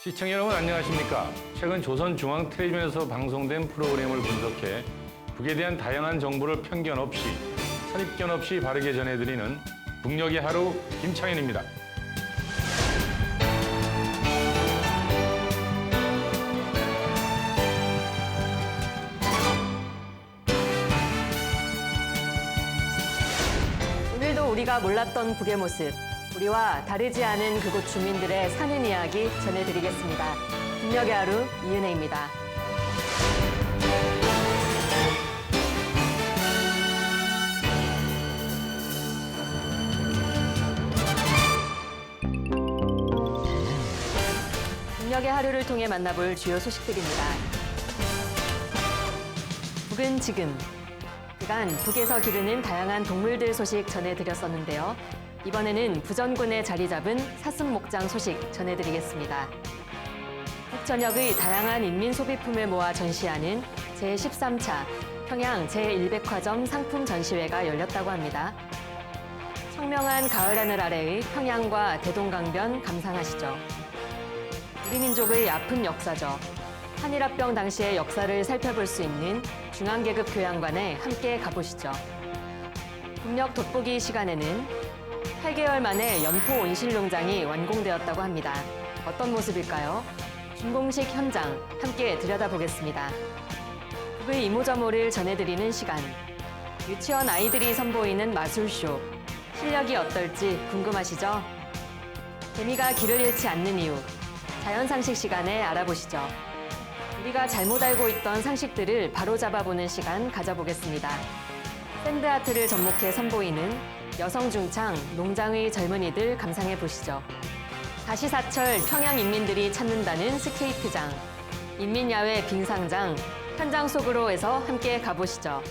시청자 여러분 안녕하십니까? 최근 조선중앙텔레비전에서 방송된 프로그램을 분석해 북에 대한 다양한 정보를 편견 없이 선입견 없이 바르게 전해드리는 북녘의 하루 김창현입니다. 오늘도 우리가 몰랐던 북의 모습, 우리와 다르지 않은 그곳 주민들의 사는 이야기 전해드리겠습니다. 북녘의 하루 이은혜입니다. 북녘의 하루를 통해 만나볼 주요 소식들입니다. 북은 지금 그간 북에서 기르는 다양한 동물들 소식 전해드렸었는데요. 이번에는 부전군에 자리 잡은 사슴목장 소식 전해드리겠습니다. 북전역의 다양한 인민 소비품을 모아 전시하는 제13차 평양 제1백화점 상품 전시회가 열렸다고 합니다. 청명한 가을 하늘 아래의 평양과 대동강변 감상하시죠. 우리 민족의 아픈 역사죠. 한일합병 당시의 역사를 살펴볼 수 있는 중앙계급 교양관에 함께 가보시죠. 북녘 돋보기 시간에는 8개월 만에 연포 온실농장이 완공되었다고 합니다. 어떤 모습일까요? 준공식 현장 함께 들여다보겠습니다. 북의 이모저모를 전해드리는 시간. 유치원 아이들이 선보이는 마술쇼. 실력이 어떨지 궁금하시죠? 개미가 길을 잃지 않는 이유. 자연상식 시간에 알아보시죠. 우리가 잘못 알고 있던 상식들을 바로잡아보는 시간 가져보겠습니다. 샌드아트를 접목해 선보이는 여성 중창, 농장의 젊은이들 감상해보시죠. 다시사철 평양 인민들이 찾는다는 스케이트장, 인민야외 빙상장, 현장 속으로 해서 함께 가보시죠.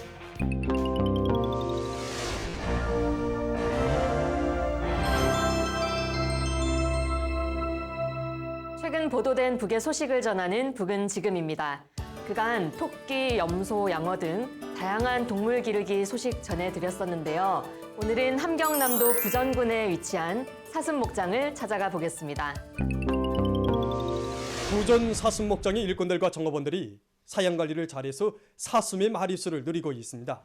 최근 보도된 북의 소식을 전하는 북은 지금입니다. 그간 토끼, 염소, 양어 등 다양한 동물 기르기 소식 전해드렸었는데요. 오늘은 함경남도 부전군에 위치한 사슴목장을 찾아가 보겠습니다. 부전 사슴목장의 일꾼들과 정업원들이 사양관리를 잘해서 사슴의 마리수를 늘리고 있습니다.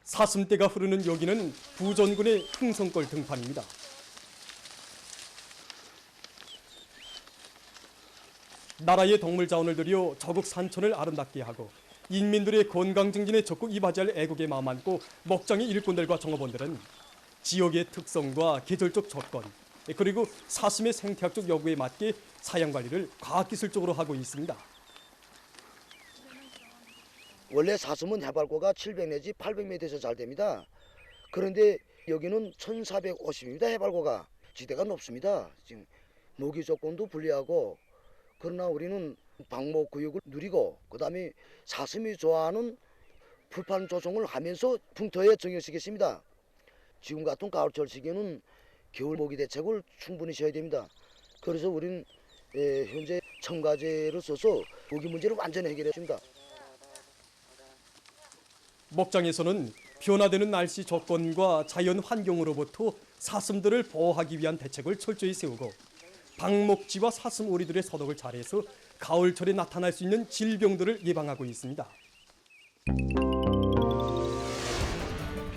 사슴떼가 흐르는 여기는 부전군의 흥성골 등판입니다. 나라의 동물 자원을 들여 저국 산천을 아름답게 하고 인민들의 건강 증진에 적극 이바지할 애국의 마음 안고 목장의 일꾼들과 정업원들은 지역의 특성과 계절적 조건 그리고 사슴의 생태학적 요구에 맞게 사양관리를 과학기술적으로 하고 있습니다. 원래 사슴은 해발고가 700 내지 800m에서 잘 됩니다. 그런데 여기는 1450입니다. 해발고가. 지대가 높습니다. 지금 모기 조건도 불리하고 그러나 우리는 방목 구역을 누리고 그다음에 사슴이 좋아하는 풀판 조성을 하면서 풍토에 정형시켰습니다. 지금 같은 가을철 시기에는 겨울 모기 대책을 충분히 쉬어야 됩니다. 그래서 우리는 현재 첨가제를 써서 모기 문제를 완전히 해결했습니다. 목장에서는 변화되는 날씨 조건과 자연 환경으로부터 사슴들을 보호하기 위한 대책을 철저히 세우고 방목지와 사슴 오리들의 소독을 잘해서 가을철에 나타날 수 있는 질병들을 예방하고 있습니다.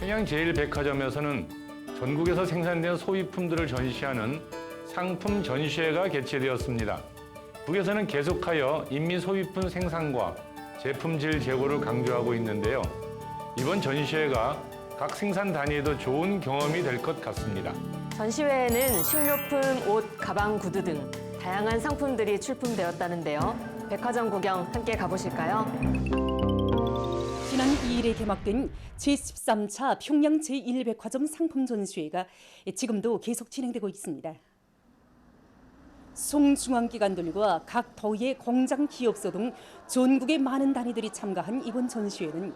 평양 제1백화점에서는 전국에서 생산된 소비품들을 전시하는 상품 전시회가 개최되었습니다. 북에서는 계속하여 인민 소비품 생산과 제품질 제고를 강조하고 있는데요. 이번 전시회가 각 생산 단위에도 좋은 경험이 될 것 같습니다. 전시회에는 식료품, 옷, 가방, 구두 등 다양한 상품들이 출품되었다는데요. 백화점 구경 함께 가보실까요? 지난 2일에 개막된 제13차 평양 제1백화점 상품 전시회가 지금도 계속 진행되고 있습니다. 송중앙기관들과 각 도의 공장 기업소 등 전국의 많은 단위들이 참가한 이번 전시회는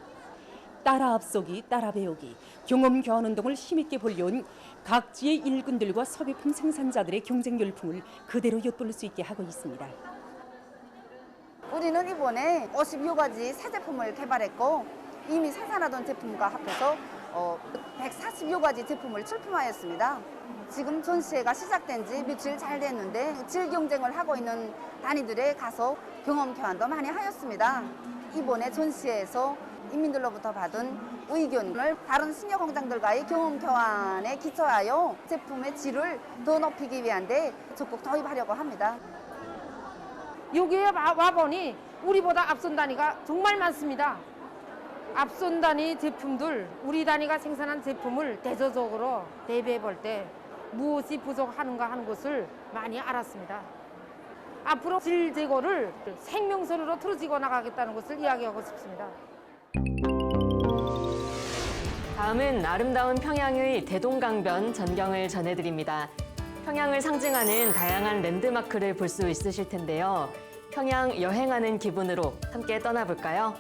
따라 앞서기, 따라 배우기, 경험 교환 운동을 힘있게 벌려온 각지의 일꾼들과 소비품 생산자들의 경쟁 열풍을 그대로 엿볼 수 있게 하고 있습니다. 우리는 이번에 52가지 새 제품을 개발했고 이미 생산하던 제품과 합해서 140여 가지 제품을 출품하였습니다. 지금 전시회가 시작된 지 며칠 잘 됐는데 질 경쟁을 하고 있는 단위들에 가서 경험 교환도 많이 하였습니다. 이번에 전시회에서 인민들로부터 받은 의견을 다른 신여 공장들과의 경험 교환에 기초하여 제품의 질을 더 높이기 위한데 적극 도입하려고 합니다. 여기에 와보니 우리보다 앞선 단위가 정말 많습니다. 앞선 단위 제품들, 우리 단위가 생산한 제품을 대조적으로 대비해 볼 때 무엇이 부족하는가 하는 것을 많이 알았습니다. 앞으로 질 제고를 생명선으로 틀어지고 나가겠다는 것을 이야기하고 싶습니다. 다음은 아름다운 평양의 대동강변 전경을 전해드립니다. 평양을 상징하는 다양한 랜드마크를 볼 수 있으실 텐데요. 평양 여행하는 기분으로 함께 떠나볼까요?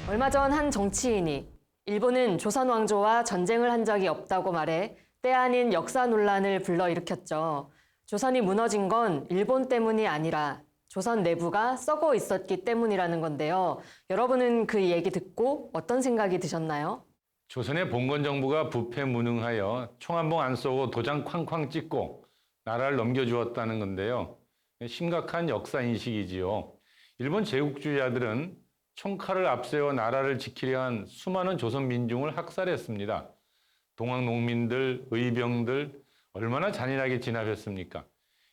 얼마 전 한 정치인이 일본은 조선 왕조와 전쟁을 한 적이 없다고 말해 때 아닌 역사 논란을 불러일으켰죠. 조선이 무너진 건 일본 때문이 아니라 조선 내부가 썩어 있었기 때문이라는 건데요. 여러분은 그 얘기 듣고 어떤 생각이 드셨나요? 조선의 봉건 정부가 부패 무능하여 총 한 번 안 쏘고 도장 쾅쾅 찍고 나라를 넘겨주었다는 건데요. 심각한 역사 인식이지요. 일본 제국주의자들은 총칼을 앞세워 나라를 지키려 한 수많은 조선 민중을 학살했습니다. 동학 농민들, 의병들 얼마나 잔인하게 진압했습니까?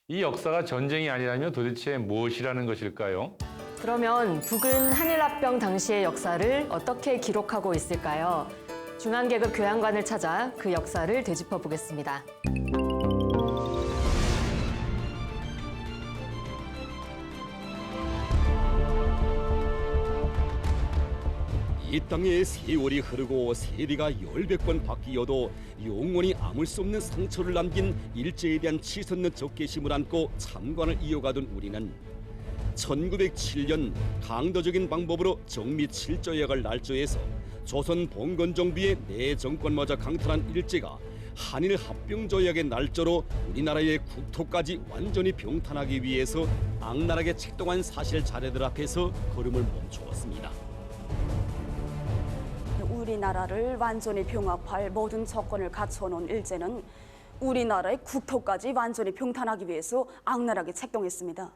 이 역사가 전쟁이 아니라면 도대체 무엇이라는 것일까요? 그러면 북은 한일합병 당시의 역사를 어떻게 기록하고 있을까요? 중앙계급 교양관을 찾아 그 역사를 되짚어 보겠습니다. 이 땅에 세월이 흐르고 세대가 열백 번 바뀌어도 영원히 아물 수 없는 상처를 남긴 일제에 대한 치솟는 적개심을 안고 참관을 이어가던 우리는 1907년 강도적인 방법으로 정미 7조약을 날조해서 조선 봉건 정부의 내정권마저 강탈한 일제가 한일 합병조약의 날조로 우리나라의 국토까지 완전히 병탄하기 위해서 악랄하게 책동한 사실 자료들 앞에서 걸음을 멈추었습니다. 우리나라를 완전히 병합할 모든 조건을 갖춰놓은 일제는 우리나라의 국토까지 완전히 병탄하기 위해서 악랄하게 책동했습니다.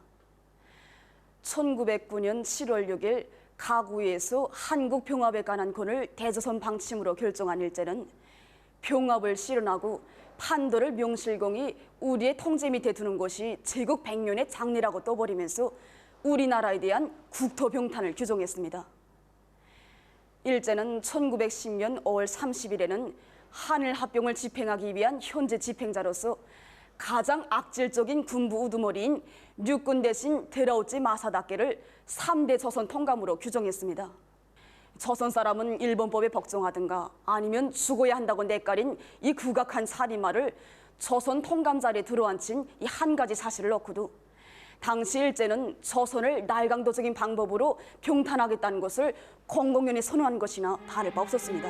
1909년 7월 6일 가구에서 한국병합에 관한 권을 대조선 방침으로 결정한 일제는 병합을 실현하고 판도를 명실공히 우리의 통제 밑에 두는 것이 제국 100년의 장래라고 떠버리면서 우리나라에 대한 국토병탄을 규정했습니다. 일제는 1910년 5월 30일에는 한일합병을 집행하기 위한 현재 집행자로서 가장 악질적인 군부 우두머리인 육군 대신 데라우치 마사다케를 3대 조선 통감으로 규정했습니다. 조선 사람은 일본법에 복종하든가 아니면 죽어야 한다고 내깔인 이 극악한 살인마를 조선 통감 자리에 들어앉힌 이 한 가지 사실을 넣고도 당시 일제는 조선을 날강도적인 방법으로 병탄하겠다는 것을 공공연히 선언한 것이나 다를 바 없었습니다.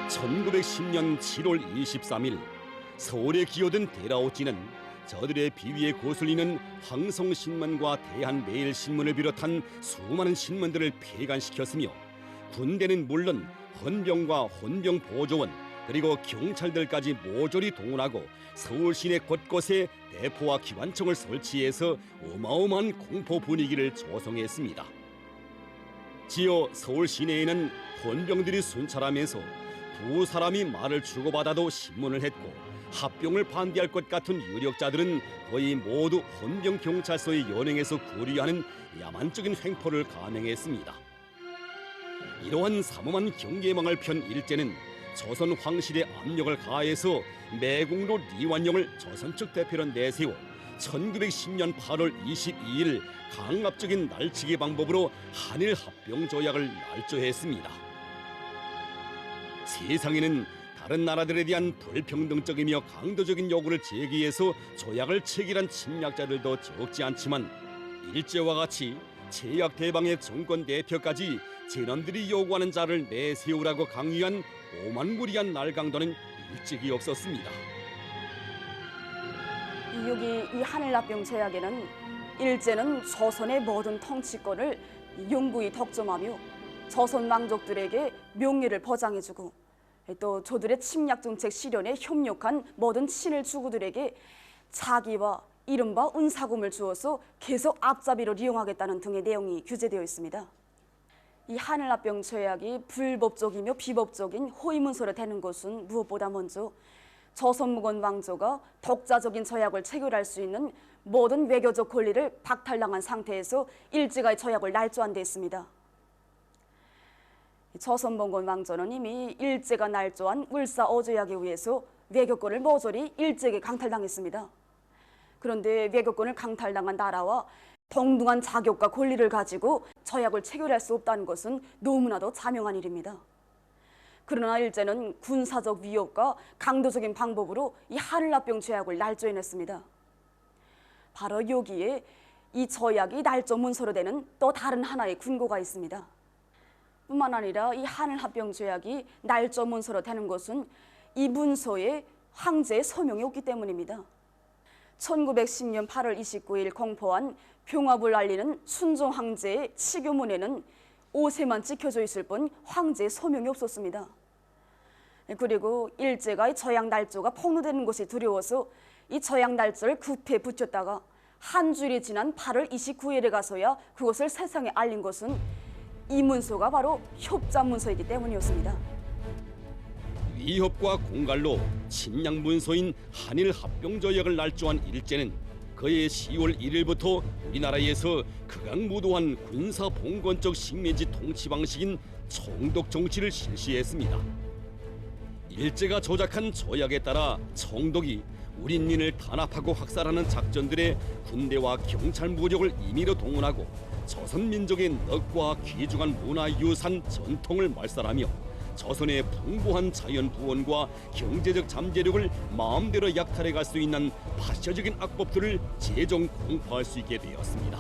1910년 7월 23일 서울에 기어든 데라오찌는 저들의 비위에 거슬리는 황성신문과 대한매일신문을 비롯한 수많은 신문들을 폐간시켰으며 군대는 물론 헌병과 헌병보조원 그리고 경찰들까지 모조리 동원하고 서울 시내 곳곳에 대포와 기관총을 설치해서 어마어마한 공포 분위기를 조성했습니다. 지어 서울 시내에는 헌병들이 순찰하면서 두 사람이 말을 주고받아도 신문을 했고 합병을 반대할 것 같은 유력자들은 거의 모두 헌병 경찰서의 연행에서 구류하는 야만적인 횡포를 감행했습니다. 이러한 삼엄한 경계망을 편 일제는 조선 황실의 압력을 가해서 매국노 리완용을 조선 측 대표로 내세워 1910년 8월 22일 강압적인 날치기 방법으로 한일 합병 조약을 날조했습니다. 세상에는 다른 나라들에 대한 불평등적이며 강도적인 요구를 제기해서 조약을 체결한 침략자들도 적지 않지만 일제와 같이 제약 대방의 정권 대표까지 제놈들이 요구하는 자를 내세우라고 강요한 오만무리한 날강도는 일찍이 없었습니다. 이 한일합병 제약에는 일제는 조선의 모든 통치권을 영구히 독점하며 조선 왕족들에게 명예를 보장해주고 또 저들의 침략 정책 실현에 협력한 모든 친일 주구들에게 자기와 이른바 은사금을 주어서 계속 앞잡이로 이용하겠다는 등의 내용이 규제되어 있습니다. 이 한일합병 조약이 불법적이며 비법적인 허위문서로 되는 것은 무엇보다 먼저 조선무건 왕조가 독자적인 조약을 체결할 수 있는 모든 외교적 권리를 박탈당한 상태에서 일제가 조약을 날조한 데 있습니다. 조선몽건 왕조는 이미 일제가 날조한 울사어조약에 의해서 외교권을 모조리 일제에게 강탈당했습니다. 그런데 외교권을 강탈당한 나라와 동등한 자격과 권리를 가지고 조약을 체결할 수 없다는 것은 너무나도 자명한 일입니다. 그러나 일제는 군사적 위협과 강도적인 방법으로 이 한일합병 조약을 날조해냈습니다. 바로 여기에 이 조약이 날조 문서로 되는 또 다른 하나의 근거가 있습니다. 뿐만 아니라 이 한일합병 조약이 날조 문서로 되는 것은 이 문서에 황제의 서명이 없기 때문입니다. 1910년 8월 29일 공포한 병합을 알리는 순종 황제의 치교문에는 5세만 찍혀져 있을 뿐 황제의 서명이 없었습니다. 그리고 일제가 이 조약 날조가 폭로되는 것이 두려워서 이 조약 날조를 급히 붙였다가 한 주일이 지난 8월 29일에 가서야 그것을 세상에 알린 것은 이 문서가 바로 협작 문서이기 때문이었습니다. 위협과 공갈로 침략 문서인 한일 합병 조약을 날조한 일제는 그해 10월 1일부터 우리나라에서 극악무도한 군사 봉건적 식민지 통치 방식인 총독 정치를 실시했습니다. 일제가 조작한 조약에 따라 총독이 우리 인민을 탄압하고 학살하는 작전들에 군대와 경찰 무력을 임의로 동원하고 조선 민족의 넉과 귀중한 문화유산 전통을 말살하며 조선의 풍부한 자연 부원과 경제적 잠재력을 마음대로 약탈해 갈 수 있는 파쇼적인 악법들을 제정 공포할 수 있게 되었습니다.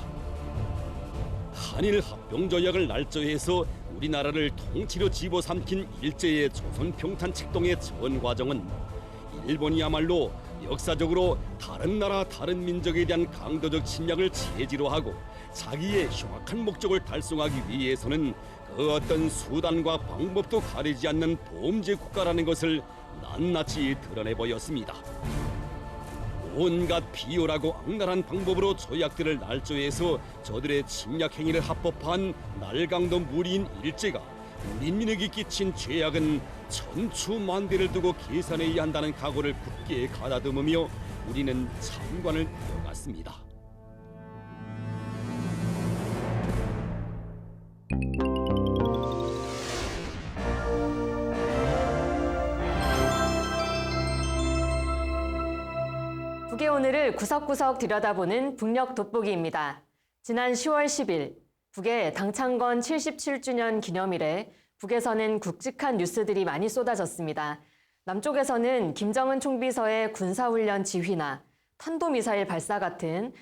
한일 합병 조약을 날조해서 우리나라를 통치로 집어삼킨 일제의 조선 평탄 책동의 전 과정은 일본이야말로 역사적으로 다른 나라 다른 민족에 대한 강도적 침략을 체지로 하고 자기의 흉악한 목적을 달성하기 위해서는 그 어떤 수단과 방법도 가리지 않는 범죄 국가라는 것을 낱낱이 드러내 보였습니다. 온갖 비열하고 악랄한 방법으로 조약들을 날조해서 저들의 침략 행위를 합법화한 날강도 무리인 일제가 민민에게 끼친 죄악은 천추만대를 두고 계산해야 한다는 각오를 굳게 가다듬으며 우리는 참관을 이어갔습니다. 북의 오늘을 구석구석 들여다보는 북녘 돋보기입니다. 지난 10월 10일 북의 당창건 77주년 기념일에 북에서는 굵직한 뉴스들이 많이 쏟아졌습니다. 남쪽에서는 김정은 총비서의 군사훈련 지휘나 탄도미사일 발사 같은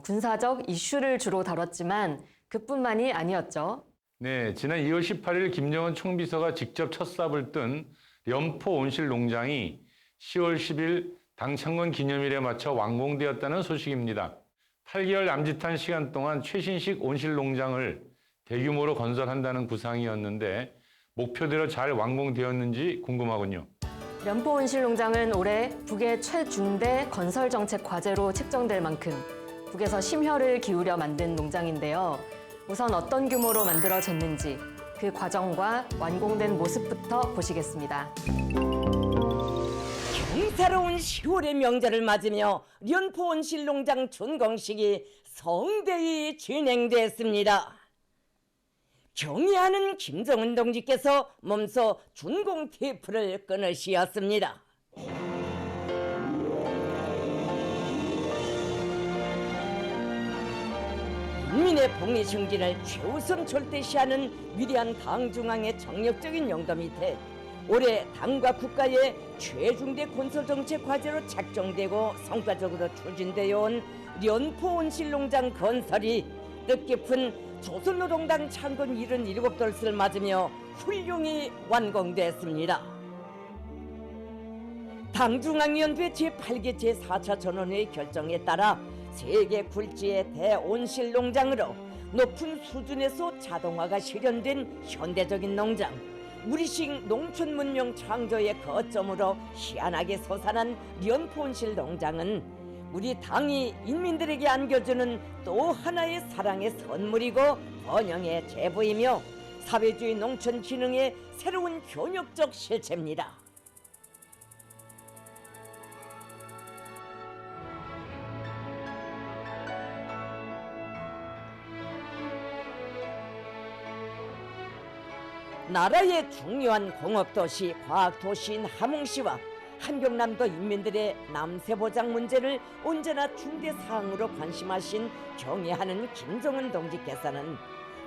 군사적 이슈를 주로 다뤘지만 그뿐만이 아니었죠. 네, 지난 2월 18일 김정은 총비서가 직접 첫 삽을 뜬 련포 온실 농장이 10월 10일 당창건 기념일에 맞춰 완공되었다는 소식입니다. 8개월 남짓한 시간 동안 최신식 온실 농장을 대규모로 건설한다는 구상이었는데 목표대로 잘 완공되었는지 궁금하군요. 련포 온실 농장은 올해 북의 최중대 건설 정책 과제로 책정될 만큼 북에서 심혈을 기울여 만든 농장인데요. 우선 어떤 규모로 만들어졌는지 그 과정과 완공된 모습부터 보시겠습니다. 경사로운 10월의 명절을 맞으며 련포 온실 농장 준공식이 성대히 진행됐습니다. 경의하는 김정은 동지께서 몸소 준공 테이프를 끊으시었습니다. 국민의 복리 승진을 최우선 절대시하는 위대한 당중앙의 정력적인 용도 밑에 올해 당과 국가의 최중대 건설정책 과제로 책정되고 성과적으로 추진되어 온 련포 온실농장 건설이 뜻깊은 조선노동당 창건 77돌을 맞으며 훌륭히 완공됐습니다. 당중앙위원회 제8개 제4차 전원회의 결정에 따라 세계 굴지의 대온실농장으로 높은 수준에서 자동화가 실현된 현대적인 농장, 우리식 농촌 문명 창조의 거점으로 희한하게 솟아난 련포 온실 농장은 우리 당이 인민들에게 안겨주는 또 하나의 사랑의 선물이고 번영의 제보이며 사회주의 농촌 기능의 새로운 현역적 실체입니다. 나라의 중요한 공업도시, 과학도시인 함흥시와 함경남도 인민들의 남세보장 문제를 언제나 중대사항으로 관심하신 경애하는 김정은 동지께서는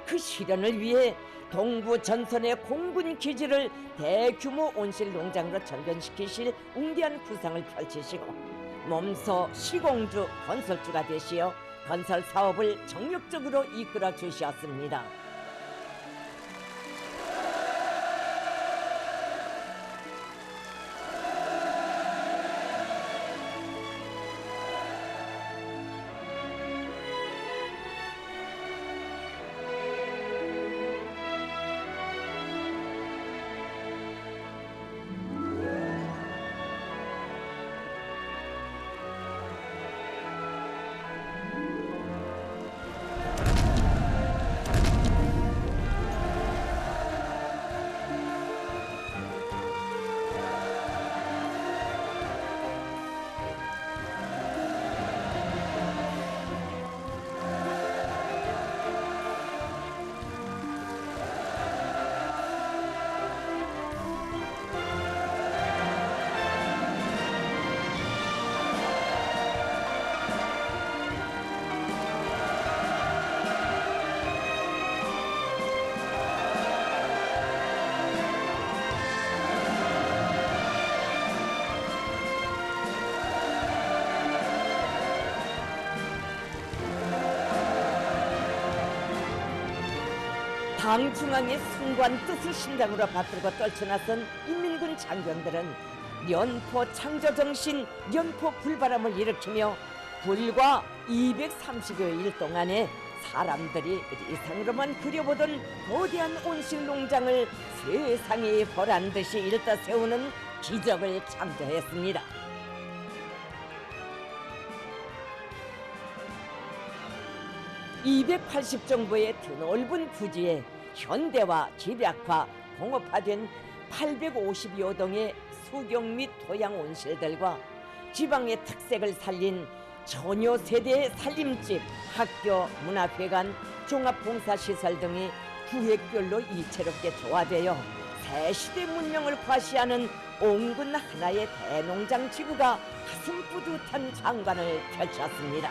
그 실현을 위해 동부 전선의 공군 기지를 대규모 온실 농장으로 전변시키실 웅대한 구상을 펼치시고 몸소 시공주 건설주가 되시어 건설 사업을 정력적으로 이끌어 주셨습니다. 당 중앙의 숭고한 뜻을 심장으로 받들고 떨쳐나선 인민군 장병들은 련포 창조정신, 련포 불바람을 일으키며 불과 230여일 동안에 사람들이 이상으로만 그려보던 거대한 온실 농장을 세상이 보란 듯이 일떠 세우는 기적을 창조했습니다. 280 정도의 드넓은 부지에 현대화, 집약화, 공업화된 850여 동의 수경 및 토양 온실들과 지방의 특색을 살린 전여 세대의 살림집, 학교, 문화회관, 종합봉사시설 등이 구획별로 이채롭게 조화되어 새 시대 문명을 과시하는 옹군 하나의 대농장 지구가 가슴 뿌듯한 장관을 펼쳤습니다.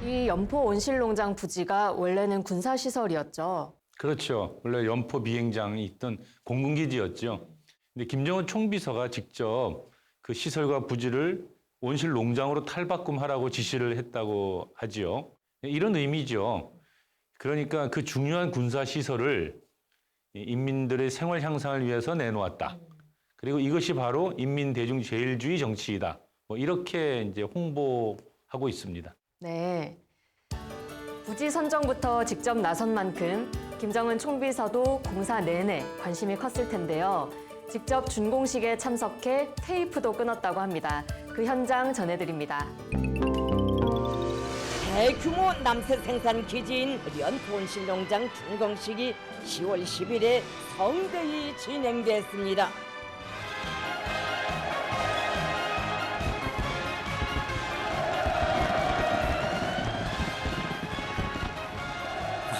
이 연포 온실농장 부지가 원래는 군사시설이었죠. 그렇죠. 원래 연포 비행장이 있던 공군기지였죠. 근데 김정은 총비서가 직접 그 시설과 부지를 온실농장으로 탈바꿈하라고 지시를 했다고 하지요. 이런 의미죠. 그러니까 그 중요한 군사시설을 인민들의 생활 향상을 위해서 내놓았다. 그리고 이것이 바로 인민대중제일주의 정치이다. 뭐 이렇게 이제 홍보하고 있습니다. 네. 부지 선정부터 직접 나선 만큼 김정은 총비서도 공사 내내 관심이 컸을 텐데요. 직접 준공식에 참석해 테이프도 끊었다고 합니다. 그 현장 전해드립니다. 대규모 남새 생산 기지인 연포 온실농장 준공식이 10월 10일에 성대히 진행됐습니다.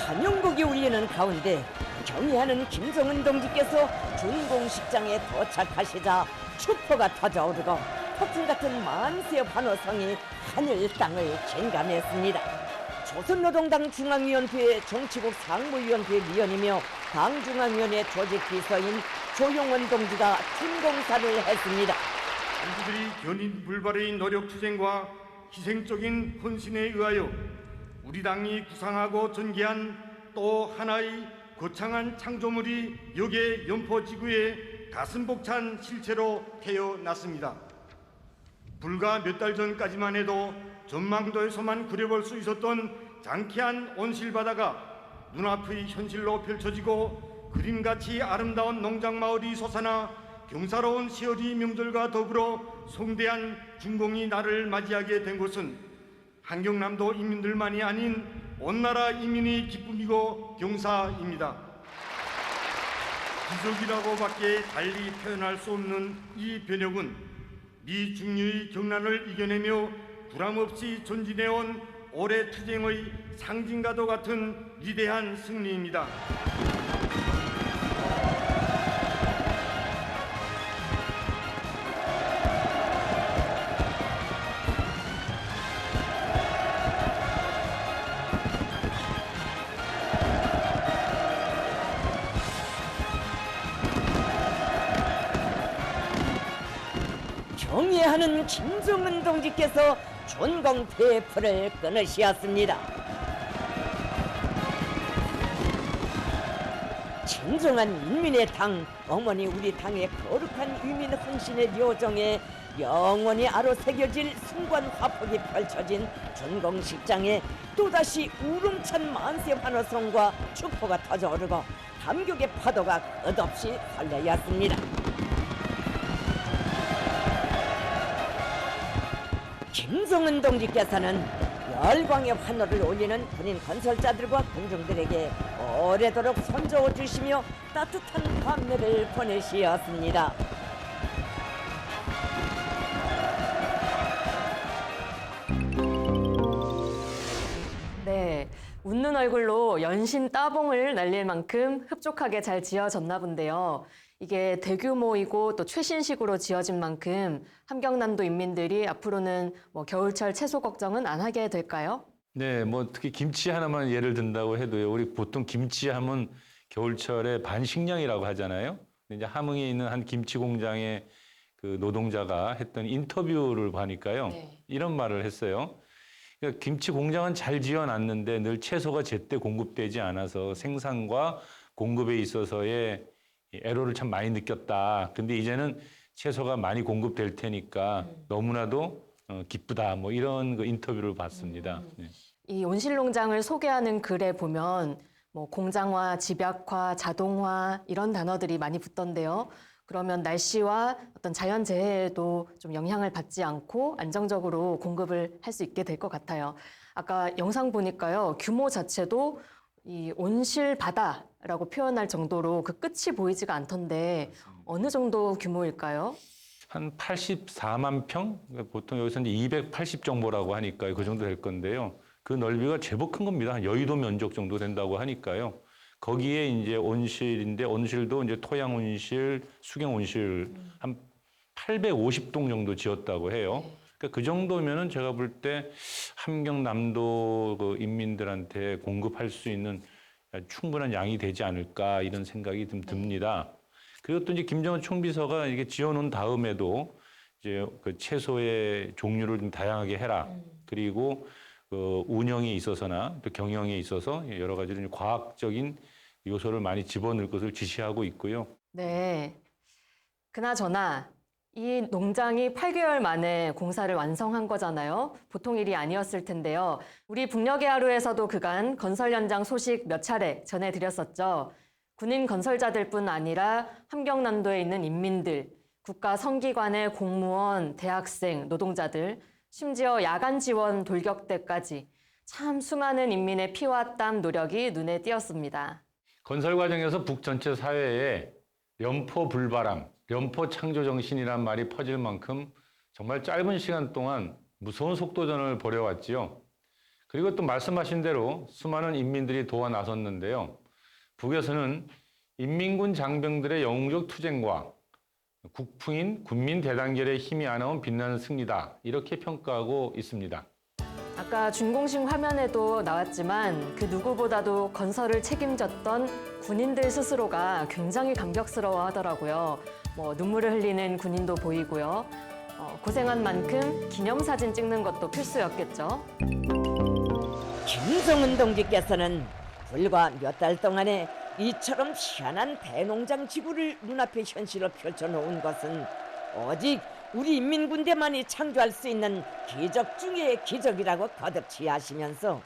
환영곡이 울리는 가운데 경의하는 김정은 동지께서 준공식장에 도착하시자 축포가 터져오르고 폭풍 같은 만세 환호성이 하늘 땅을 쟁감했습니다. 조선노동당 중앙위원회 정치국 상무위원회 위원이며 당중앙위원회 조직비서인 조용원 동지가 준공사를 했습니다. 동지들이 견인 불발의 노력 투쟁과 희생적인 헌신에 의하여 우리 당이 구상하고 전개한 또 하나의 거창한 창조물이 역의 연포지구에 가슴 벅찬 실체로 태어났습니다. 불과 몇 달 전까지만 해도 전망도에서만 그려볼 수 있었던 장쾌한 온실바다가 눈앞의 현실로 펼쳐지고 그림같이 아름다운 농장마을이 솟아나 경사로운 시어리 명절과 더불어 성대한 준공이 날을 맞이하게 된 것은 한경남도 인민들만이 아닌 온 나라 인민의 기쁨이고 경사입니다. 기적이라고밖에 달리 표현할 수 없는 이 변혁은 미중류의 경난을 이겨내며 불함없이 전진해온 올해 투쟁의 상징과도 같은 위대한 승리입니다. 경애하는 김정은 동지께서 준공 테이프를 끊으시었습니다. 진정한 인민의 당, 어머니 우리 당의 거룩한 위민 헌신의 여정에 영원히 아로 새겨질 순관 화폭이 펼쳐진 준공식장에 또다시 우렁찬 만세 환호성과 축포가 터져오르고 감격의 파도가 끝없이 설레었습니다. 김정은 동지께서는 열광의 환호를 올리는 군인 건설자들과 군중들에게 오래도록 손저어 주시며 따뜻한 감매를 보내시었습니다. 네, 웃는 얼굴로 연신 따봉을 날릴 만큼 흡족하게 잘 지어졌나 본데요. 이게 대규모이고 또 최신식으로 지어진 만큼 함경남도 인민들이 앞으로는 겨울철 채소 걱정은 안 하게 될까요? 네, 특히 김치 하나만 예를 든다고 해도요. 우리 보통 김치 하면 겨울철에 반식량이라고 하잖아요. 근데 이제 함흥에 있는 한 김치 공장의 그 노동자가 했던 인터뷰를 보니까요. 네. 이런 말을 했어요. 그러니까 김치 공장은 잘 지어놨는데 늘 채소가 제때 공급되지 않아서 생산과 공급에 있어서의 애로를 참 많이 느꼈다. 근데 이제는 채소가 많이 공급될 테니까 너무나도 기쁘다. 이런 그 인터뷰를 봤습니다. 네. 이 온실농장을 소개하는 글에 보면 공장화, 집약화, 자동화 이런 단어들이 많이 붙던데요. 그러면 날씨와 어떤 자연재해에도 좀 영향을 받지 않고 안정적으로 공급을 할 수 있게 될 것 같아요. 아까 영상 보니까요, 규모 자체도 이 온실 바다라고 표현할 정도로 그 끝이 보이지가 않던데 어느 정도 규모일까요? 한 84만 평? 보통 여기서 이제 280 정도라고 하니까요. 그 정도 될 건데요. 그 넓이가 제법 큰 겁니다. 여의도 면적 정도 된다고 하니까요. 거기에 이제 온실인데 온실도 이제 토양 온실, 수경 온실 한 850동 정도 지었다고 해요. 그러니까 그 정도면은 제가 볼 때 함경남도 그 인민들한테 공급할 수 있는 충분한 양이 되지 않을까 이런 생각이 좀 듭니다. 그리고 또 이제 김정은 총비서가 이게 지어놓은 다음에도 이제 그 채소의 종류를 좀 다양하게 해라. 그리고 그 운영에 있어서나 또 경영에 있어서 여러 가지로 과학적인 요소를 많이 집어넣을 것을 지시하고 있고요. 네. 그나저나 이 농장이 8개월 만에 공사를 완성한 거잖아요. 보통 일이 아니었을 텐데요. 우리 북녘의 하루에서도 그간 건설 현장 소식 몇 차례 전해드렸었죠. 군인 건설자들뿐 아니라 함경남도에 있는 인민들, 국가 성기관의 공무원, 대학생, 노동자들, 심지어 야간 지원 돌격대까지 참 수많은 인민의 피와 땀 노력이 눈에 띄었습니다. 건설 과정에서 북 전체 사회에 연포 불바람, 연포 창조 정신이란 말이 퍼질 만큼 정말 짧은 시간 동안 무서운 속도전을 벌여왔지요. 그리고 또 말씀하신 대로 수많은 인민들이 도와 나섰는데요. 북에서는 인민군 장병들의 영웅적 투쟁과 국풍인 군민 대단결의 힘이 안아온 빛나는 승리다. 이렇게 평가하고 있습니다. 아까 준공식 화면에도 나왔지만 그 누구보다도 건설을 책임졌던 군인들 스스로가 굉장히 감격스러워 하더라고요. 눈물을 흘리는 군인도 보이고요. 고생한 만큼 기념사진 찍는 것도 필수였겠죠. 김성은 동지께서는 불과 몇 달 동안에 이처럼 희한한 대농장 지구를 눈앞에 현실로 펼쳐놓은 것은 오직 우리 인민군대만이 창조할 수 있는 기적 중의 기적이라고 거듭 지하시면서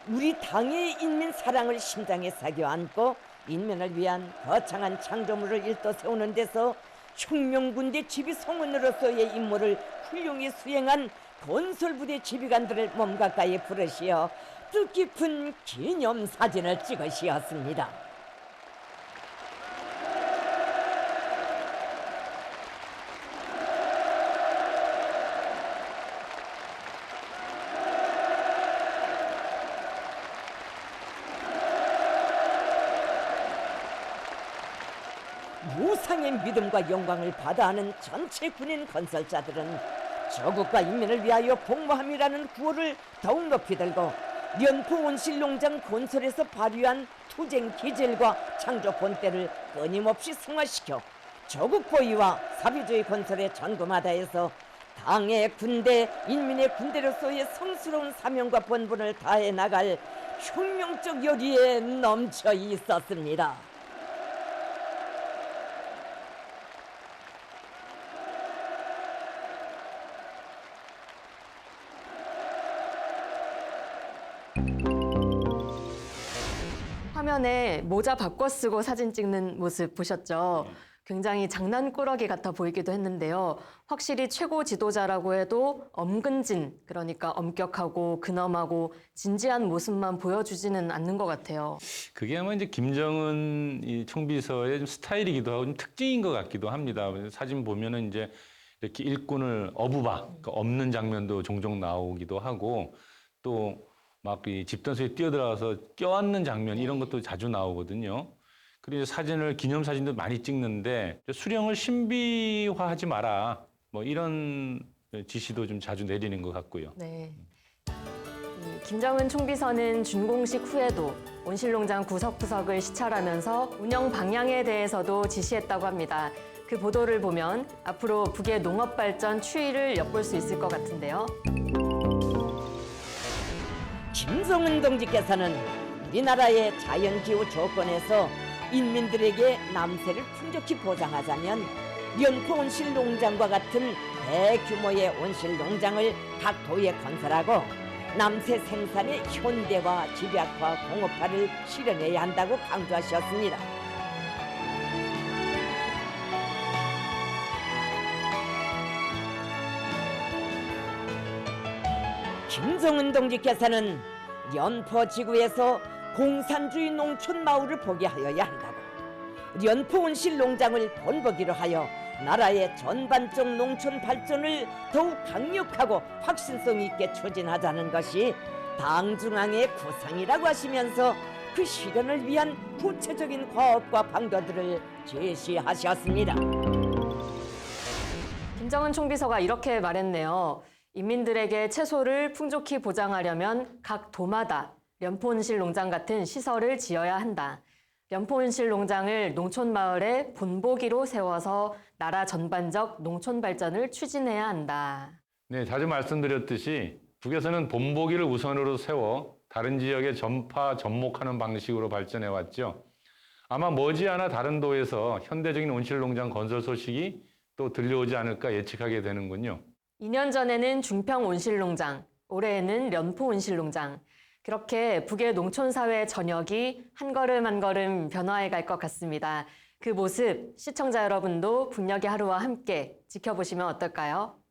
우리 당의 인민 사랑을 심장에 새겨 안고 인민을 위한 거창한 창조물을 일도 세우는 데서 혁명군대 지휘성원으로서의 임무를 훌륭히 수행한 건설부대 지휘관들을 몸 가까이 부르시어 뜻깊은 기념사진을 찍으시었습니다. 무상의 믿음과 영광을 받아하는 전체 군인 건설자들은 저국과 인민을 위하여 복무함이라는 구호를 더욱 높이 들고 연포 온실농장 건설에서 발휘한 투쟁 기질과 창조 본때를 끊임없이 승화시켜 저국 보위와 사회주의 건설의 전구마다에서 당의 군대, 인민의 군대로서의 성스러운 사명과 본분을 다해 나갈 혁명적 열의에 넘쳐 있었습니다. 화면에 모자 바꿔 쓰고 사진 찍는 모습 보셨죠? 굉장히 장난꾸러기 같아 보이기도 했는데요. 확실히 최고 지도자라고 해도 엄근진, 그러니까 엄격하고 근엄하고 진지한 모습만 보여주지는 않는 것 같아요. 그게 아마 이제 김정은 이 총비서의 좀 스타일이기도 하고 좀 특징인 것 같기도 합니다. 사진 보면은 이제 이렇게 일꾼을 어부바, 그러니까 없는 장면도 종종 나오기도 하고 또 막 이 집단소에 뛰어들어가서 껴안는 장면 이런 것도 자주 나오거든요. 그리고 사진을 기념사진도 많이 찍는데 수령을 신비화하지 마라. 이런 지시도 좀 자주 내리는 것 같고요. 네. 김정은 총비서는 준공식 후에도 온실농장 구석구석을 시찰하면서 운영 방향에 대해서도 지시했다고 합니다. 그 보도를 보면 앞으로 북의 농업 발전 추이를 엿볼 수 있을 것 같은데요. 김성은 동지께서는 우리나라의 자연기후 조건에서 인민들에게 남새를 풍족히 보장하자면 연포 온실농장과 같은 대규모의 온실농장을 각 도에 건설하고 남새 생산의 현대화, 집약화, 공업화를 실현해야 한다고 강조하셨습니다. 김정은 동지께서는 연포 지구에서 공산주의 농촌 마을을 보게 하여야 한다고 연포 온실 농장을 본보기로 하여 나라의 전반적 농촌 발전을 더욱 강력하고 확신성 있게 추진하자는 것이 당 중앙의 구상이라고 하시면서 그 실현을 위한 구체적인 과업과 방도들을 제시하셨습니다. 김정은 총비서가 이렇게 말했네요. 인민들에게 채소를 풍족히 보장하려면 각 도마다 연포온실 농장 같은 시설을 지어야 한다. 연포온실 농장을 농촌마을의 본보기로 세워서 나라 전반적 농촌 발전을 추진해야 한다. 네, 자주 말씀드렸듯이 북에서는 본보기를 우선으로 세워 다른 지역에 전파, 접목하는 방식으로 발전해 왔죠. 아마 머지않아 다른 도에서 현대적인 온실농장 건설 소식이 또 들려오지 않을까 예측하게 되는군요. 2년 전에는 중평 온실농장, 올해에는 연포 온실농장. 그렇게 북의 농촌사회 전역이 한 걸음 한 걸음 변화해 갈 것 같습니다. 그 모습 시청자 여러분도 북녘의 하루와 함께 지켜보시면 어떨까요?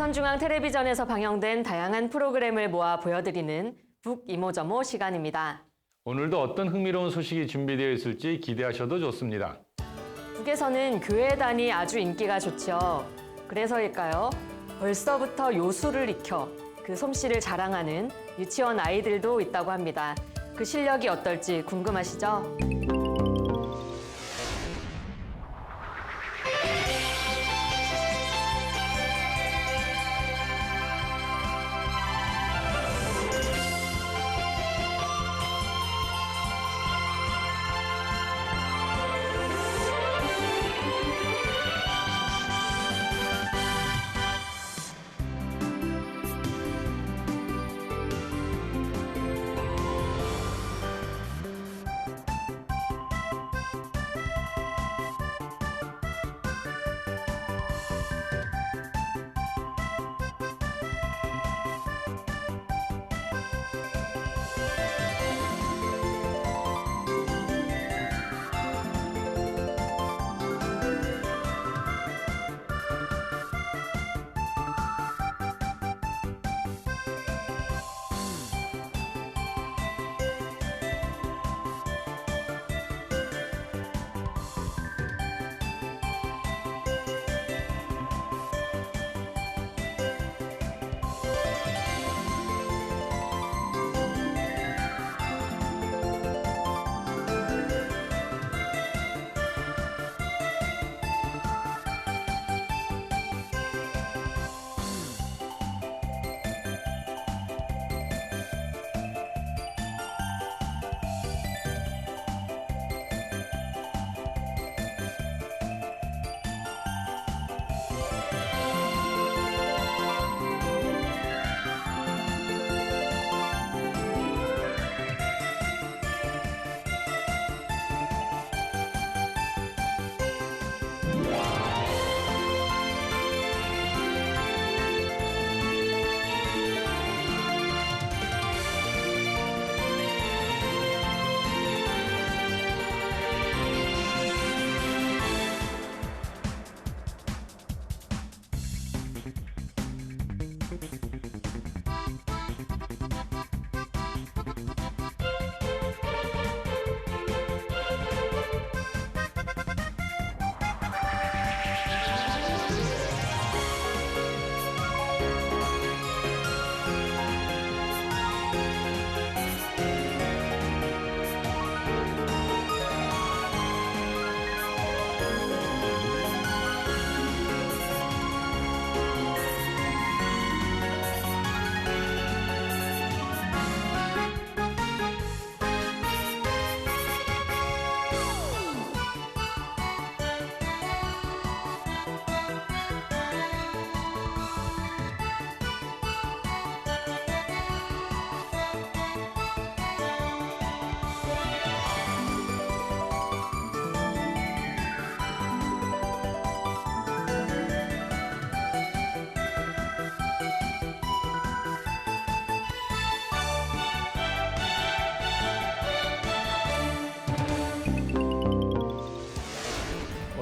조선중앙 텔레비전에서 방영된 다양한 프로그램을 모아 보여드리는 북이모저모 시간입니다. 오늘도 어떤 흥미로운 소식이 준비되어 있을지 기대하셔도 좋습니다. 북에서는 교회단이 아주 인기가 좋죠. 그래서일까요? 벌써부터 요술을 익혀 그 솜씨를 자랑하는 유치원 아이들도 있다고 합니다. 그 실력이 어떨지 궁금하시죠?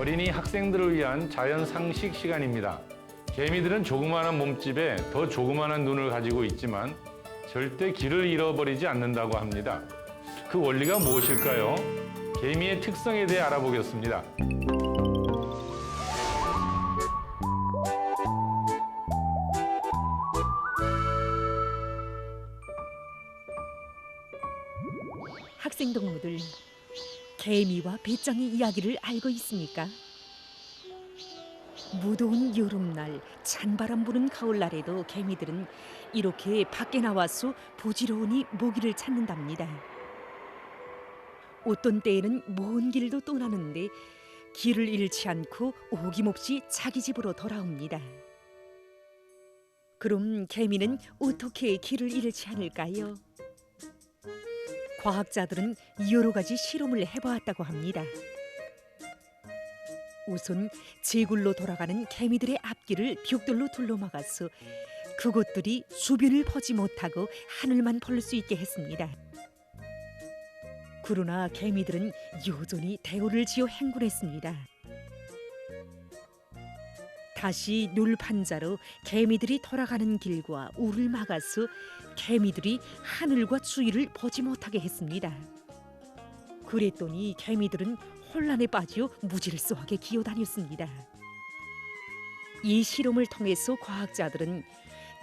어린이 학생들을 위한 자연 상식 시간입니다. 개미들은 조그마한 몸집에 더 조그마한 눈을 가지고 있지만 절대 길을 잃어버리지 않는다고 합니다. 그 원리가 무엇일까요? 개미의 특성에 대해 알아보겠습니다. 학생 동무들, 개미와 배짱이 이야기를 알고 있습니까? 무더운 여름날, 찬바람 부는 가을날에도 개미들은 이렇게 밖에 나와서 부지런히 모기를 찾는답니다. 어떤 때에는 먼 길도 떠나는데 길을 잃지 않고 오김없이 자기 집으로 돌아옵니다. 그럼 개미는 어떻게 길을 잃지 않을까요? 과학자들은 여러 가지 실험을 해보았다고 합니다. 우선 제굴로 돌아가는 개미들의 앞길을 벽돌로 둘러막아서 그것들이 수변을 보지 못하고 하늘만 볼 수 있게 했습니다. 그러나 개미들은 여전히 대오를 지어 행군했습니다. 다시 눌판자로 개미들이 돌아가는 길과 우를 막아서 개미들이 하늘과 주위를 보지 못하게 했습니다. 그랬더니 개미들은 혼란에 빠져 무질서하게 기어다녔습니다. 이 실험을 통해서 과학자들은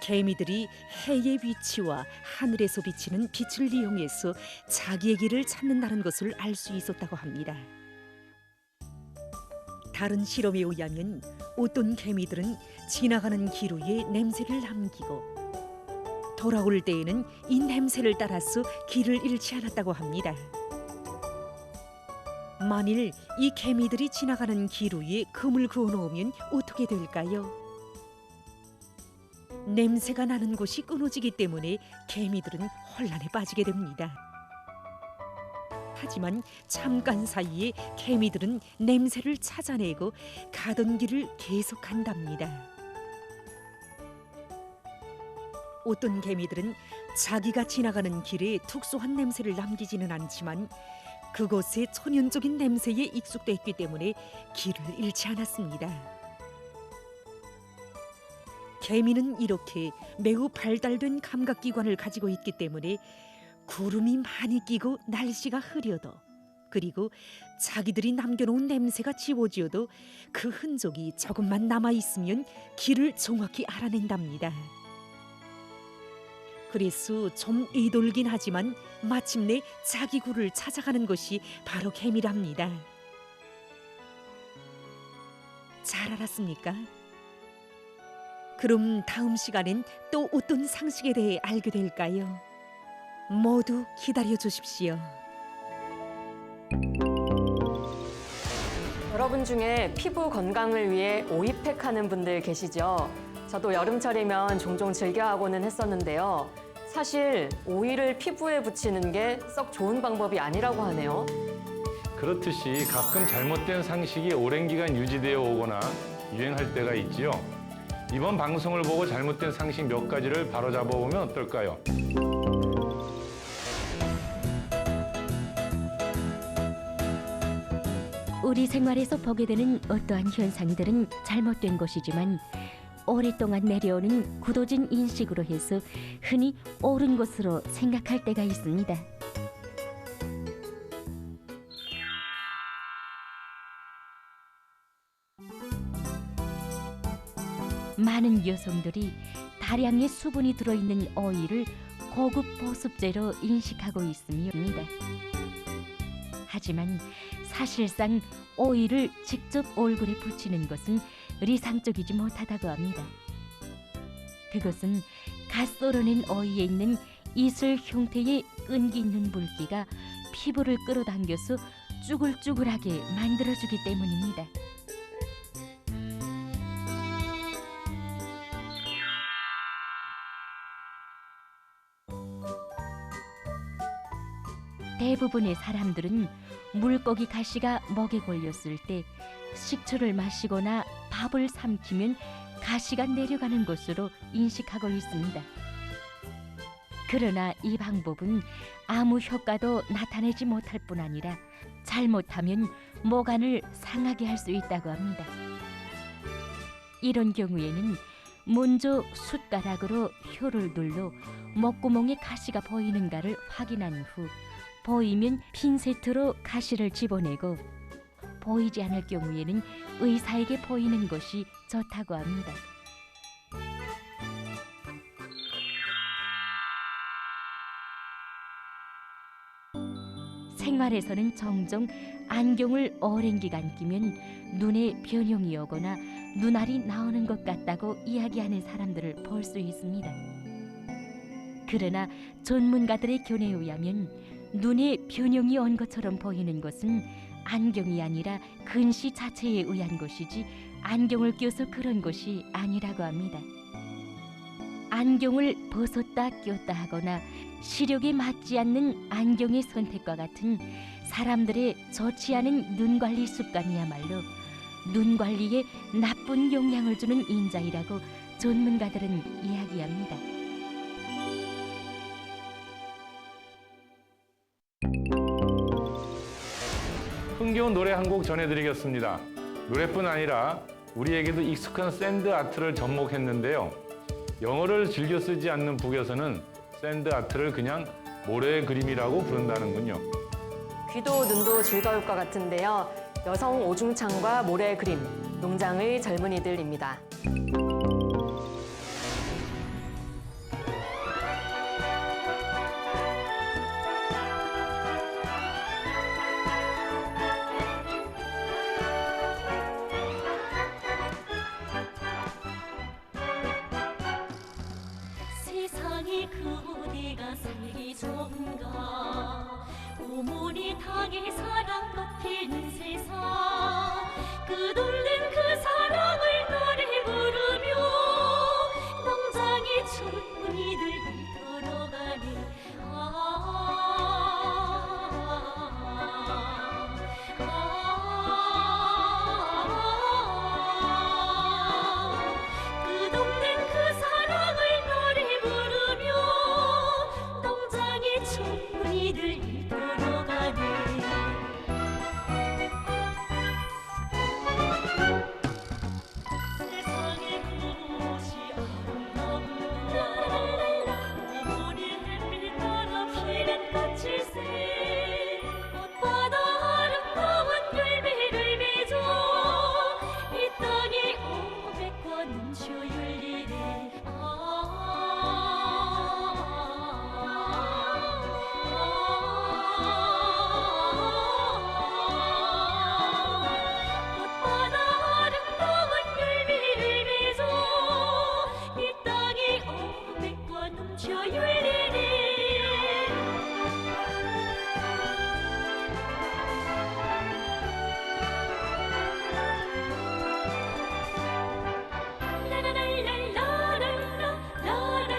개미들이 해의 위치와 하늘에서 비치는 빛을 이용해서 자기의 길을 찾는다는 것을 알 수 있었다고 합니다. 다른 실험에 의하면 어떤 개미들은 지나가는 길 위에 냄새를 남기고 돌아올 때에는 이 냄새를 따라서 길을 잃지 않았다고 합니다. 만일 이 개미들이 지나가는 길 위에 금을 그어 놓으면 어떻게 될까요? 냄새가 나는 곳이 끊어지기 때문에 개미들은 혼란에 빠지게 됩니다. 하지만 잠깐 사이에 개미들은 냄새를 찾아내고 가던 길을 계속한답니다. 어떤 개미들은 자기가 지나가는 길에 특수한 냄새를 남기지는 않지만 그곳의 천연적인 냄새에 익숙됐기 때문에 길을 잃지 않았습니다. 개미는 이렇게 매우 발달된 감각기관을 가지고 있기 때문에 구름이 많이 끼고 날씨가 흐려도 그리고 자기들이 남겨놓은 냄새가 지워지어도 그 흔적이 조금만 남아있으면 길을 정확히 알아낸답니다. 그래서 좀 이돌긴 하지만 마침내 자기 굴을 찾아가는 것이 바로 개미랍니다. 잘 알았습니까? 그럼 다음 시간엔 또 어떤 상식에 대해 알게 될까요? 모두 기다려 주십시오. 여러분 중에 피부 건강을 위해 오이팩하는 분들 계시죠? 저도 여름철이면 종종 즐겨하고는 했었는데요. 사실 오이를 피부에 붙이는 게 썩 좋은 방법이 아니라고 하네요. 그렇듯이 가끔 잘못된 상식이 오랜 기간 유지되어 오거나 유행할 때가 있지요. 이번 방송을 보고 잘못된 상식 몇 가지를 바로잡아보면 어떨까요? 우리 생활에서 보게 되는 어떠한 현상들은 잘못된 것이지만 오랫동안 내려오는 굳어진 인식으로 해서 흔히 옳은 것으로 생각할 때가 있습니다. 많은 여성들이 다량의 수분이 들어있는 오이를 고급 보습제로 인식하고 있습니다. 하지만 사실상 오이를 직접 얼굴에 붙이는 것은 리상적이지 못하다고 합니다. 그것은 갓 썰어낸 오이에 있는 이슬 형태의 끈기 있는 물기가 피부를 끌어당겨서 쭈글쭈글하게 만들어주기 때문입니다. 대부분의 사람들은 물고기 가시가 목에 걸렸을 때 식초를 마시거나 밥을 삼키면 가시가 내려가는 것으로 인식하고 있습니다. 그러나 이 방법은 아무 효과도 나타내지 못할 뿐 아니라 잘못하면 모간을 상하게 할 수 있다고 합니다. 이런 경우에는 먼저 숟가락으로 혀를 눌러 목구멍에 가시가 보이는가를 확인한 후 보이면 핀셋으로 가시를 집어내고 보이지 않을 경우에는 의사에게 보이는 것이 좋다고 합니다. 생활에서는 종종 안경을 오랜 기간 끼면 눈에 변형이 오거나 눈알이 나오는 것 같다고 이야기하는 사람들을 볼 수 있습니다. 그러나 전문가들의 견해에 의하면 눈에 변형이 온 것처럼 보이는 것은 안경이 아니라 근시 자체에 의한 것이지 안경을 껴서 그런 것이 아니라고 합니다. 안경을 벗었다 꼈다 하거나 시력에 맞지 않는 안경의 선택과 같은 사람들의 좋지 않은 눈 관리 습관이야말로 눈 관리에 나쁜 영향을 주는 인자이라고 전문가들은 이야기합니다. 흥겨운 노래 한 곡 전해드리겠습니다. 노래뿐 아니라 우리에게도 익숙한 샌드 아트를 접목했는데요. 영어를 즐겨 쓰지 않는 북에서는 샌드 아트를 그냥 모래 그림이라고 부른다는군요. 귀도 눈도 즐거울 것 같은데요. 여성 오중창과 모래 그림, 농장의 젊은이들입니다. 세상에 그대가 살기 좋은가 어머니 당의 사랑 꽃피는 세상 끝없는 그 사랑을 노래 부르며 농장의 젊은이들 걸어가네 끝없는 그 사랑을 노래 부르며 농장의 젊은이들 걸어가네 세상에 그것이 아름다운가 어머니 햇빛 따라 피는 꽃일세 꽃보다 아름다운 열매를 맺어 이 땅에 500과 넘쳐 열리네 꽃보다 아름다운 열매를 맺어 이 땅에 500과 넘쳐 열리네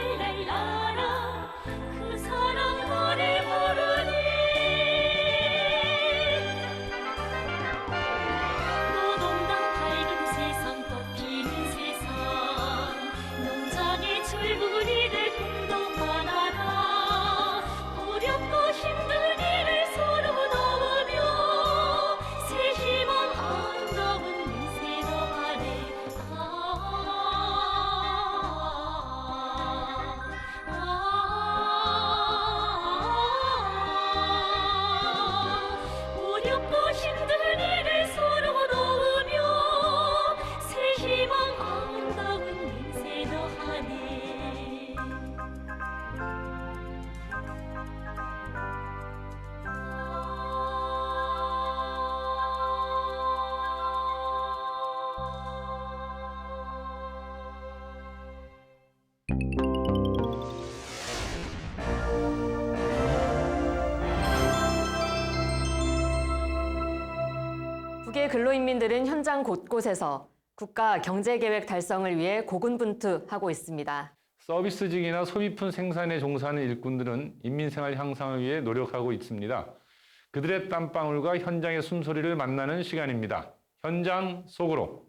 라라라라라라라라라 그 사랑 노래 부르니 노동당 밝은 세상 꽃피는 세상 농장의 젊은이들 꿈도 많아라 어렵고 힘든 일을 서로 도우며 새 희망 아름다운 민세도 하네 어렵고 힘든 일을 서로 도우며 새 희망 아름다운 민세도 하네 북의 근로인민들은 현장 곳곳에서 국가 경제계획 달성을 위해 고군분투하고 있습니다. 서비스직이나 소비품 생산에 종사하는 일꾼들은 인민생활 향상을 위해 노력하고 있습니다. 그들의 땀방울과 현장의 숨소리를 만나는 시간입니다. 현장 속으로.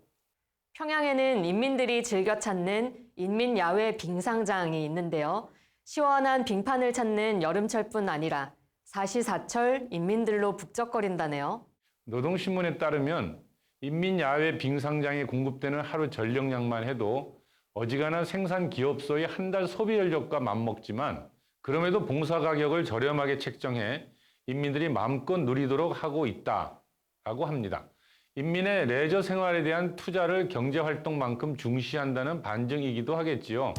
평양에는 인민들이 즐겨 찾는 인민야외 빙상장이 있는데요. 시원한 빙판을 찾는 여름철뿐 아니라 사시사철 인민들로 북적거린다네요. 노동신문에 따르면 인민야외 빙상장에 공급되는 하루 전력량만 해도 어지간한 생산 기업소의 한 달 소비 전력과 맞먹지만 그럼에도 봉사 가격을 저렴하게 책정해 인민들이 마음껏 누리도록 하고 있다라고 합니다. 인민의 레저 생활에 대한 투자를 경제활동만큼 중시한다는 반증이기도 하겠지요.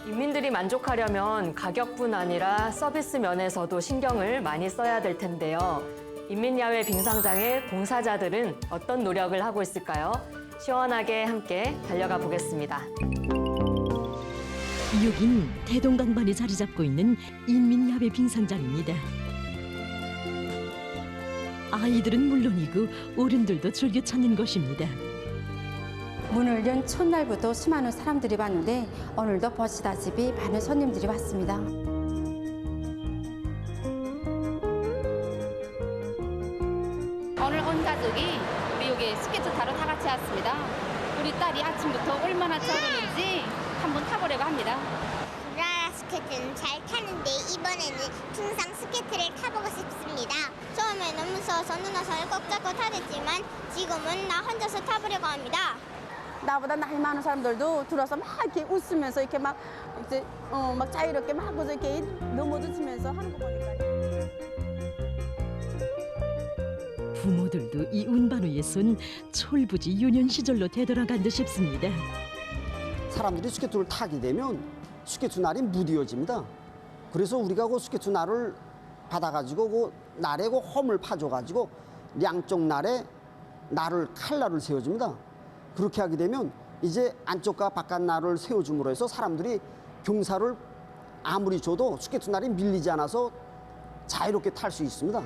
인민들이 만족하려면 가격뿐 아니라 서비스 면에서도 신경을 많이 써야 될 텐데요. 인민야외 빙상장의 봉사자들은 어떤 노력을 하고 있을까요? 시원하게 함께 달려가 보겠습니다. 여긴 대동강반에 자리 잡고 있는 인민야외 빙상장입니다. 아이들은 물론이고 어른들도 즐겨 찾는 곳입니다. 문을 연 첫날부터 수많은 사람들이 왔는데 오늘도 보시다시피 많은 손님들이 왔습니다. 오늘 온 가족이 우리 여기 스케이트 타러 다 같이 왔습니다. 우리 딸이 아침부터 얼마나 저러는지 한번 타보려고 합니다. 우라라 스케이트는 잘 타는데 이번에는 둥상 스케이트를 타보고 싶습니다. 처음에는 무서워서 누나손을 꼭 잡고 타댔지만 지금은 나 혼자서 타보려고 합니다. 나보다 나이 많은 사람들도 들어서 막 이렇게 웃으면서 이렇게 막 이제 막 자유롭게 막 하고서 이렇게 넘어지면서 하는 거 보니까. 부모들도 이 운반 위에 선 철부지 유년 시절로 되돌아간 듯 싶습니다. 사람들이 스케이트를 타게 되면 스케이트 날이 무뎌집니다. 그래서 우리가 그 스케이트 날을 받아가지고 그 날에 그 홈을 파줘가지고 양쪽 날에 칼날을 세워줍니다. 그렇게 하게 되면 이제 안쪽과 바깥 날을 세워줌으로 해서 사람들이 경사를 아무리 줘도 스케이트 날이 밀리지 않아서 자유롭게 탈 수 있습니다.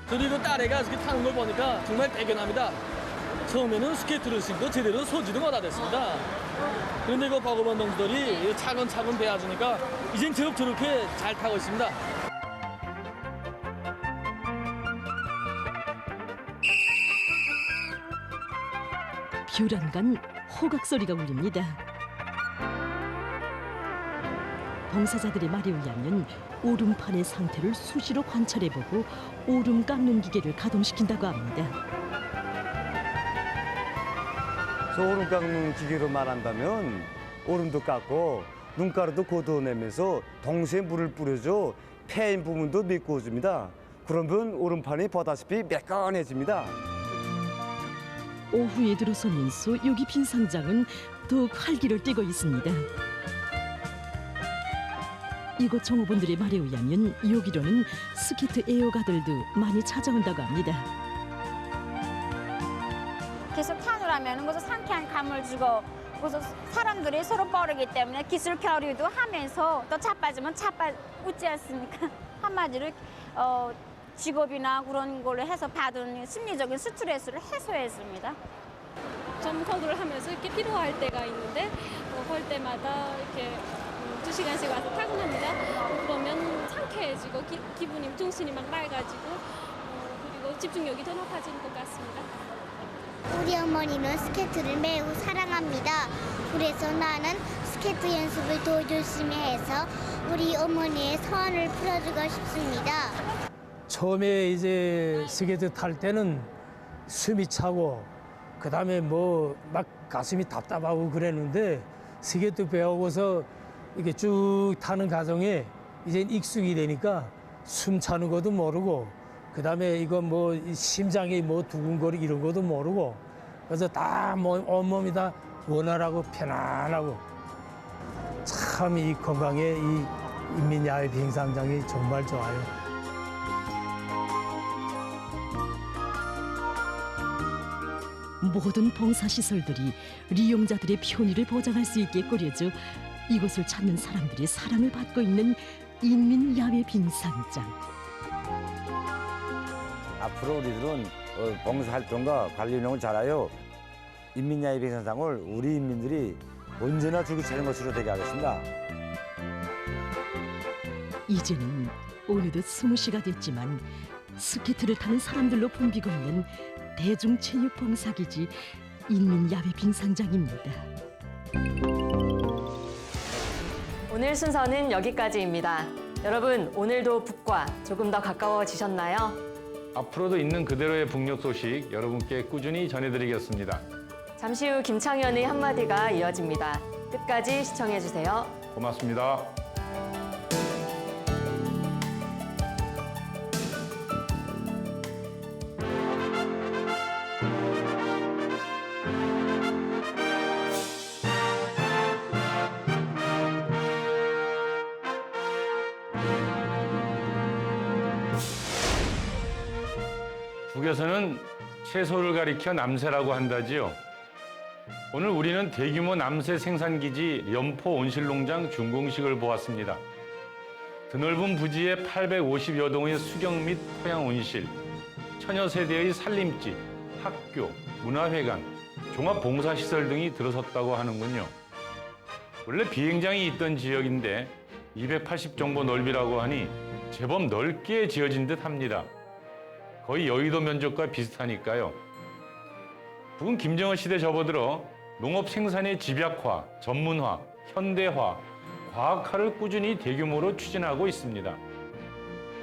저도 이거 딸애가 스케이트 타는 걸 보니까 정말 대견합니다. 처음에는 스케이트를 신고 제대로 서지도 못하겠습니다. 그런데 이거 버거반 동지들이 차근차근 배워주니까 이젠 저렇게 잘 타고 있습니다. 뷰란간 호각 소리가 울립니다. 봉사자들의 말에 의하면 오름판의 상태를 수시로 관찰해보고 오름 깎는 기계를 가동시킨다고 합니다. 오름 깎는 기계로 말한다면 오름도 깎고 눈가루도 걷어내면서 동시에 물을 뿌려줘 패인 부분도 메꿔줍니다. 그러면 오름판이 보다시피 매끈해집니다. 오후에 들어서면서 여기 빙상장은 더욱 활기를 띠고 있습니다. 이곳 종업원들의 말에 의하면 여기로는 스케이트 애호가들도 많이 찾아온다고 합니다. 계속 타느라면 그래서 상쾌한 감을 주고 그래서 사람들이 서로 빠르기 때문에 기술 교류도 하면서 또 자빠지면 웃지 않습니까? 한마디로 직업이나 그런 걸로 해서 받은 심리적인 스트레스를 해소했습니다. 점검을 하면서 이렇게 피로할 때가 있는데 그럴 때마다 이렇게 2시간씩 와서 타고 갑니다. 그러면 상쾌해지고 기분이 정신이 막 맑아지고 그리고 집중력이 더 높아지는 것 같습니다. 우리 어머니는 스케이트를 매우 사랑합니다. 그래서 나는 스케이트 연습을 더 열심히 해서 우리 어머니의 소원을 풀어주고 싶습니다. 처음에 이제 스케이트 탈 때는 숨이 차고 그다음에 뭐 막 가슴이 답답하고 그랬는데 스케이트 배우고서 이렇게 쭉 타는 과정에 이제 익숙이 되니까 숨 차는 것도 모르고 그다음에 이거 뭐 심장이 뭐 두근거리 이런 것도 모르고 그래서 다 온몸이 다 원활하고 편안하고 참 이 건강에 이 인민야외 빙상장이 정말 좋아요. 모든 봉사시설들이 이용자들의 편의를 보장할 수 있게 꾸려져 이곳을 찾는 사람들의 사랑을 받고 있는 인민야외 빙상장. 앞으로 우리들은 봉사활동과 관리 운영을 잘하여 인민야외 빙상장을 우리 인민들이 언제나 줄기차는 것으로 되게 하겠습니다. 이제는 어느덧 20시가 됐지만 스케이트를 타는 사람들로 붐비고 있는 대중체육봉사기지 인민 야외 빙상장입니다. 오늘 순서는 여기까지입니다. 여러분, 오늘도 북과 조금 더 가까워지셨나요? 앞으로도 있는 그대로의 북녘 소식 여러분께 꾸준히 전해드리겠습니다. 잠시 후 김창현의 한마디가 이어집니다. 끝까지 시청해주세요. 고맙습니다. 북에서는 채소를 가리켜 남새라고 한다지요. 오늘 우리는 대규모 남새 생산기지 연포 온실농장 준공식을 보았습니다. 드넓은 부지에 850여 동의 수경 및 토양 온실, 천여 세대의 살림집, 학교, 문화회관, 종합봉사시설 등이 들어섰다고 하는군요. 원래 비행장이 있던 지역인데 280 정도 넓이라고 하니 제법 넓게 지어진 듯 합니다. 거의 여의도 면적과 비슷하니까요. 북은 김정은 시대 접어들어 농업 생산의 집약화, 전문화, 현대화, 과학화를 꾸준히 대규모로 추진하고 있습니다.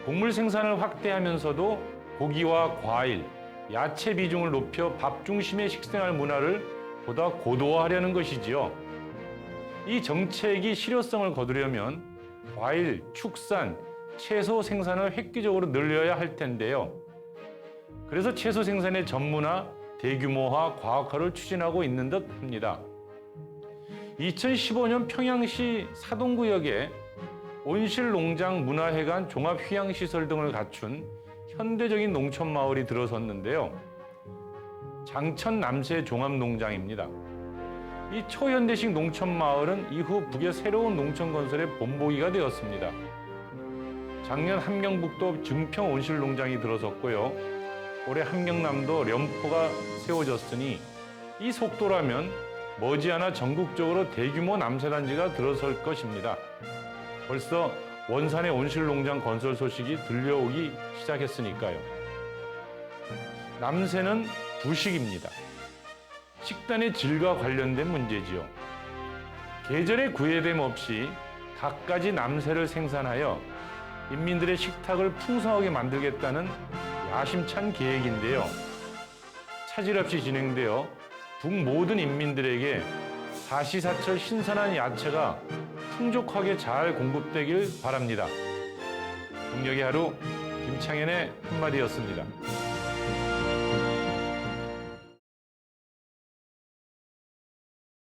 곡물 생산을 확대하면서도 고기와 과일, 야채 비중을 높여 밥 중심의 식생활 문화를 보다 고도화하려는 것이지요. 이 정책이 실효성을 거두려면 과일, 축산, 채소 생산을 획기적으로 늘려야 할 텐데요. 그래서 채소 생산의 전문화, 대규모화, 과학화를 추진하고 있는 듯 합니다. 2015년 평양시 사동구역에 온실농장, 문화회관, 종합휴양시설 등을 갖춘 현대적인 농촌마을이 들어섰는데요. 장천 남새 종합농장입니다. 이 초현대식 농촌마을은 이후 북의 새로운 농촌 건설의 본보기가 되었습니다. 작년 함경북도 증평 온실농장이 들어섰고요. 올해 함경남도 련포가 세워졌으니 이 속도라면 머지않아 전국적으로 대규모 남새단지가 들어설 것입니다. 벌써 원산의 온실농장 건설 소식이 들려오기 시작했으니까요. 남새는 부식입니다. 식단의 질과 관련된 문제지요. 계절의 구애됨 없이 갖가지 남새를 생산하여 인민들의 식탁을 풍성하게 만들겠다는 야심찬 계획인데요. 차질 없이 진행되어 북 모든 인민들에게 사시사철 신선한 야채가 풍족하게 잘 공급되길 바랍니다. 북녘의 하루, 김창현의 한마디였습니다.